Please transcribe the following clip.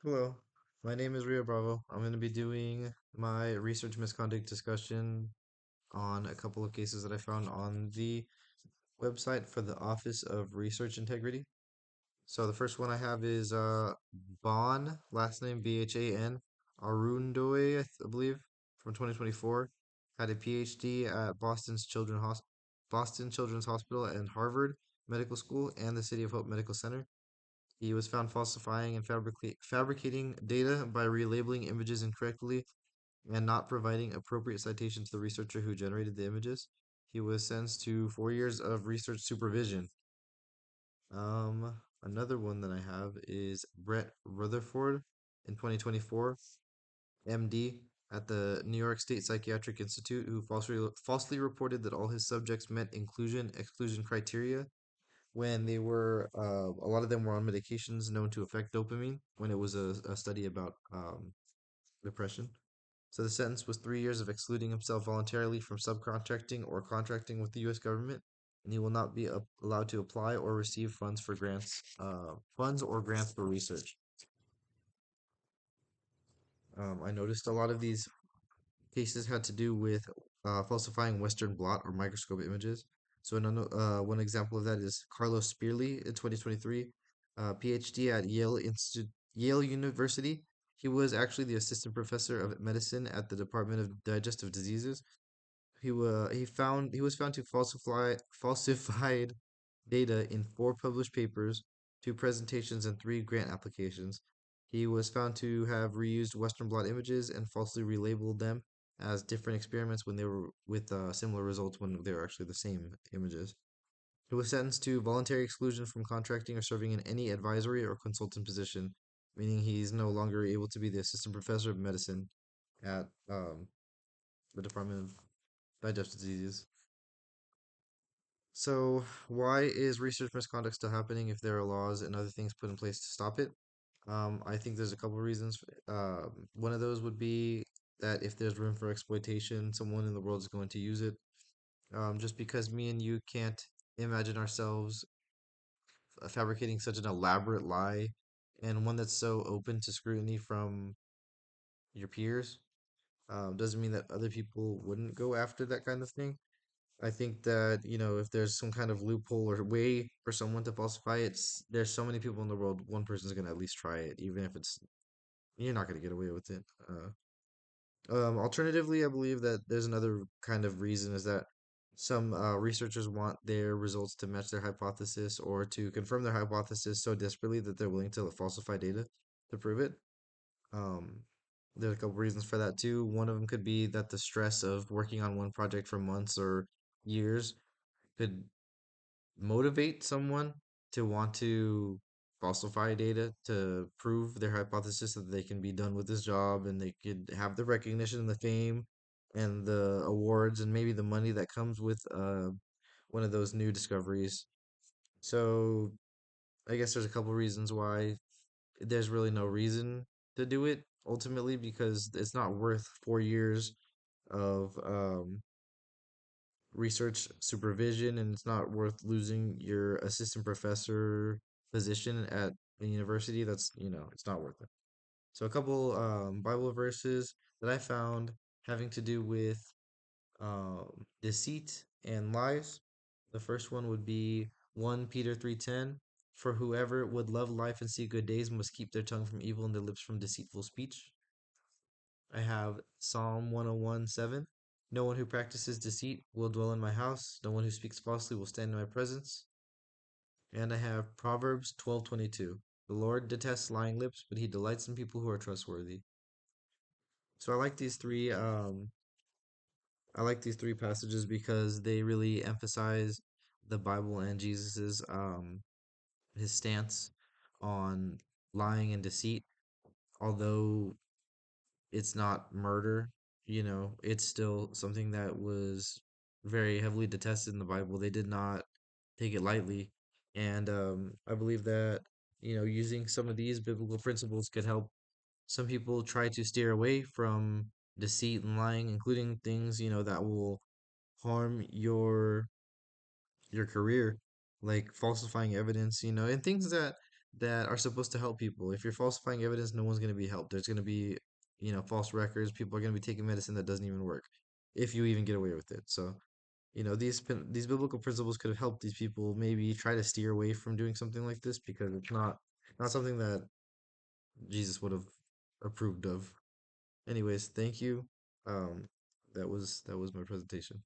Hello, my name is Rio Bravo. I'm going to be doing my research misconduct discussion on a couple of cases that I found on the website for the Office of Research Integrity. So the first one I have is Bon, last name Bhan, Arundoy, I believe, from 2024. Had a PhD at Boston Children's Hospital and Harvard Medical School and the City of Hope Medical Center. He was found falsifying and fabricating data by relabeling images incorrectly and not providing appropriate citation to the researcher who generated the images. He was sentenced to 4 years of research supervision. Another one that I have is Brett Rutherford in 2024, MD at the New York State Psychiatric Institute, who falsely reported that all his subjects met inclusion exclusion criteria when they were a lot of them were on medications known to affect dopamine when it was a study about depression. So the sentence was 3 years of excluding himself voluntarily from subcontracting or contracting with the U.S. government, and he will not be allowed to apply or receive funds or grants for research. I noticed a lot of these cases had to do with falsifying Western blot or microscope images. So one example of that is Carlos Spearley in 2023, PhD at Yale University. He was actually the assistant professor of medicine at the Department of Digestive Diseases. He was found to falsified data in four published papers, two presentations, and three grant applications. He was found to have reused Western blot images and falsely relabeled them as different experiments when they were with similar results when they were actually the same images. He was sentenced to voluntary exclusion from contracting or serving in any advisory or consultant position, meaning he's no longer able to be the assistant professor of medicine at the Department of Digestive Diseases. So, why is research misconduct still happening if there are laws and other things put in place to stop it? I think there's a couple of reasons. One of those would be that if there's room for exploitation, someone in the world is going to use it. Just because me and you can't imagine ourselves fabricating such an elaborate lie and one that's so open to scrutiny from your peers, doesn't mean that other people wouldn't go after that kind of thing. I think that, if there's some kind of loophole or way for someone to falsify it, there's so many people in the world, one person's gonna at least try it, even if you're not gonna get away with it. Alternatively, I believe that there's another kind of reason is that some researchers want their results to match their hypothesis or to confirm their hypothesis so desperately that they're willing to falsify data to prove it. Um, there's a couple reasons for that too. One of them could be that the stress of working on one project for months or years could motivate someone to want to falsify data to prove their hypothesis that they can be done with this job and they could have the recognition and the fame and the awards and maybe the money that comes with one of those new discoveries. So I guess there's a couple reasons why there's really no reason to do it ultimately because it's not worth 4 years of research supervision, and it's not worth losing your assistant professor position at a university. It's not worth it. So, a couple Bible verses that I found having to do with deceit and lies. The first one would be 1 Peter 3:10. For whoever would love life and see good days must keep their tongue from evil and their lips from deceitful speech. I have Psalm 101:7. No one who practices deceit will dwell in my house. No one who speaks falsely will stand in my presence. And I have Proverbs 12:22. The Lord detests lying lips, but he delights in people who are trustworthy. So I like these three passages because they really emphasize the Bible and Jesus's his stance on lying and deceit. Although it's not murder, it's still something that was very heavily detested in the Bible. They did not take it lightly. And I believe that, using some of these biblical principles could help some people try to steer away from deceit and lying, including things, that will harm your career, like falsifying evidence, and things that that are supposed to help people. If you're falsifying evidence, no one's going to be helped. There's going to be, false records. People are going to be taking medicine that doesn't even work, if you even get away with it. So, these biblical principles could have helped these people maybe try to steer away from doing something like this because it's not something that Jesus would have approved of. Anyways, thank you. Um, that was my presentation.